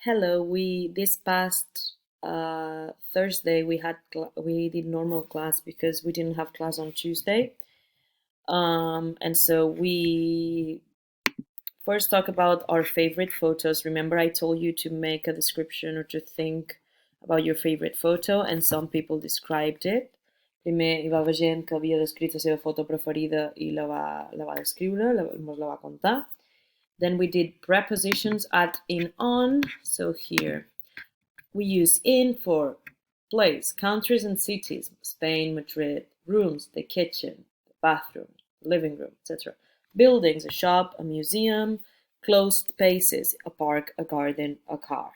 Hello. We this past Thursday we did normal class because we didn't have class on Tuesday. And so we first talk about our favorite photos. Remember, I told you to make a description or to think about your favorite photo, and some people described it. Primer hi va haver gent que havia descrit la seva foto preferida i la va descriure, mos la va contar. Then we did prepositions at, in, on. So here we use in for place, countries and cities, Spain, Madrid, rooms, the kitchen, the bathroom, living room, etc. Buildings, a shop, a museum, closed spaces, a park, a garden, a car.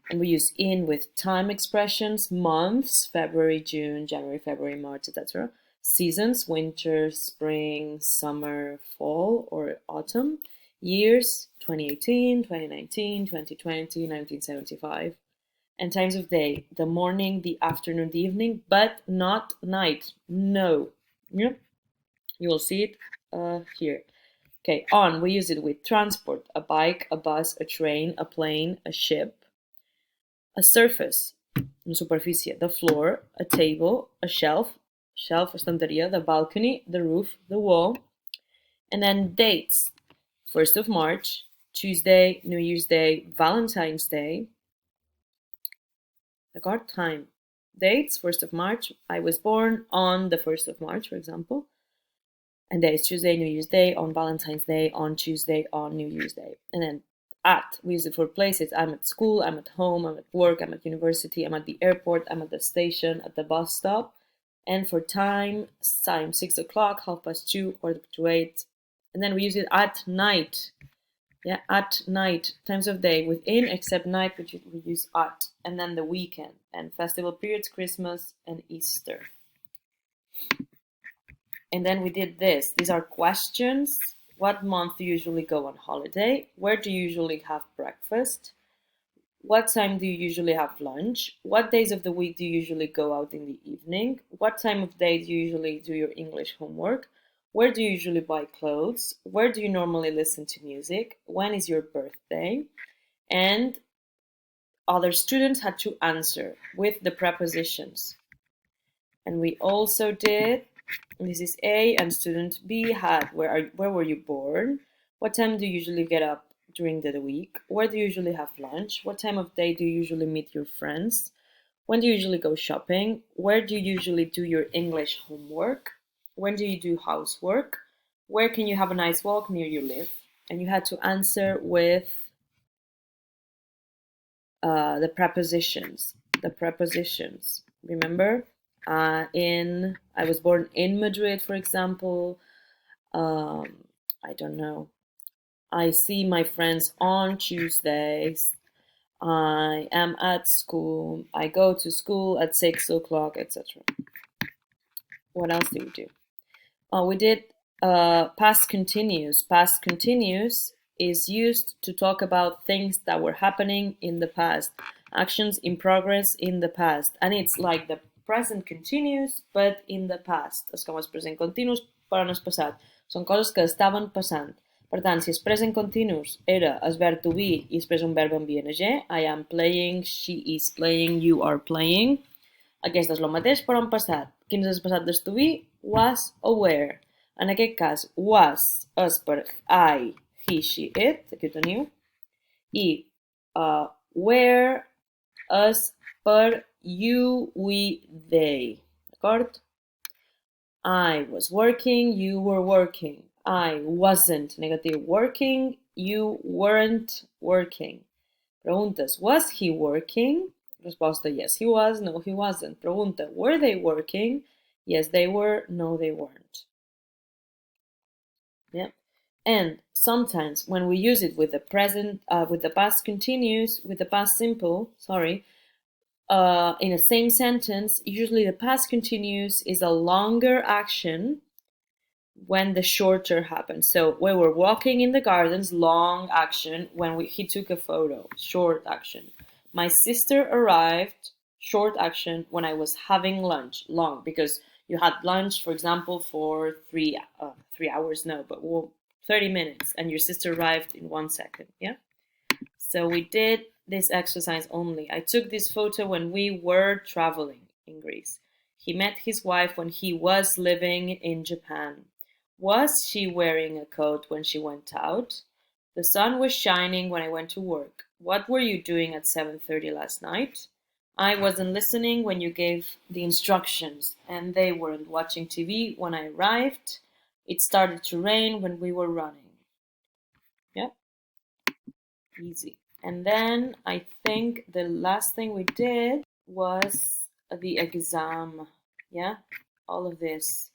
And we use in with time expressions, months, February, June, January, February, March, etc. Seasons, winter, spring, summer, fall, or autumn. Years, 2018, 2019, 2020, 1975. And times of day, the morning, the afternoon, the evening, but not night. No. Yep. You will see it here. Okay, on, we use it with transport, a bike, a bus, a train, a plane, a ship. A surface, una superfície, the floor, a table, a shelf, estanteria, the balcony, the roof, the wall. And then dates, 1st of March, Tuesday, New Year's Day, Valentine's Day. I got time. Dates, 1st of March. I was born on the 1st of March, for example. And days, Tuesday, New Year's Day, on Valentine's Day, on Tuesday, on New Year's Day. And then at, we use it for places. I'm at school, I'm at home, I'm at work, I'm at university, I'm at the airport, I'm at the station, at the bus stop. And for time, 6 o'clock, 2:30, 7:45. And then we use it at night. Yeah, at night, times of day, within except night, which we use at. And then the weekend, and festival periods, Christmas and Easter. And then we did this. These are questions. What month do you usually go on holiday? Where do you usually have breakfast? What time do you usually have lunch? What days of the week do you usually go out in the evening? What time of day do you usually do your English homework? Where do you usually buy clothes? Where do you normally listen to music? When is your birthday? And other students had to answer with the prepositions. And we also did, this is A, and student B had, where were you born? What time do you usually get up during the week? Where do you usually have lunch? What time of day do you usually meet your friends? When do you usually go shopping? Where do you usually do your English homework? When do you do housework? Where can you have a nice walk near you live? And you had to answer with the prepositions. The prepositions. Remember? I was born in Madrid, for example. I don't know. I see my friends on Tuesdays. I am at school. I go to school at 6 o'clock, etc. What else did we do? We did past continuous. Past continuous is used to talk about things that were happening in the past, actions in progress in the past, and it's like the present continuous but in the past. És com el present continuous però en el passat. Són coses que estaven passant. Per tant, si el present continuous era el verb to be i després un verb amb ing, I am playing, she is playing, you are playing, aquest és el mateix però en passat. Quin és el passat del to be? Was o were. En aquest cas, was és per I, he, she, it, aquí ho teniu, i were és per you, we, they. D'acord? I was working, you were working. I wasn't, negatiu, working, you weren't working. Preguntes, was he working? Resposta, yes he was, no he wasn't. Pregunta, were they working? Yes they were, no they weren't. Yeah. And sometimes when we use it with the present, with the past continuous, with the past simple, sorry, in the same sentence, usually the past continuous is a longer action when the shorter happens. So we were walking in the gardens, long action. When he took a photo, short action. My sister arrived, short action, when I was having lunch, long, because you had lunch, for example, for 3 hours, no, but 30 minutes, and your sister arrived in 1 second, yeah? So we did this exercise only. I took this photo when we were traveling in Greece. He met his wife when he was living in Japan. Was she wearing a coat when she went out? The sun was shining when I went to work. What were you doing at 7:30 last night? I wasn't listening when you gave the instructions, and they weren't watching TV when I arrived. It started to rain when we were running. Yeah, easy. And then I think the last thing we did was the exam. Yeah, all of this.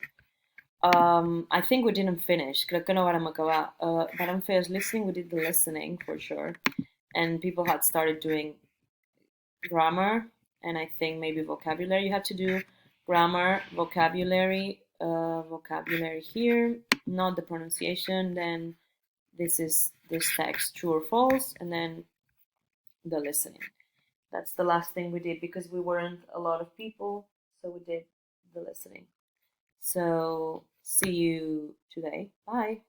I think we didn't finish. Creo que no vamos a acabar. Vamos finish listening. We did the listening for sure, and people had started doing grammar, and I think maybe vocabulary. You had to do grammar, vocabulary here, not the pronunciation. Then this is this text, true or false, and then the listening. That's the last thing we did because we weren't a lot of people, so we did the listening. So see you today. Bye.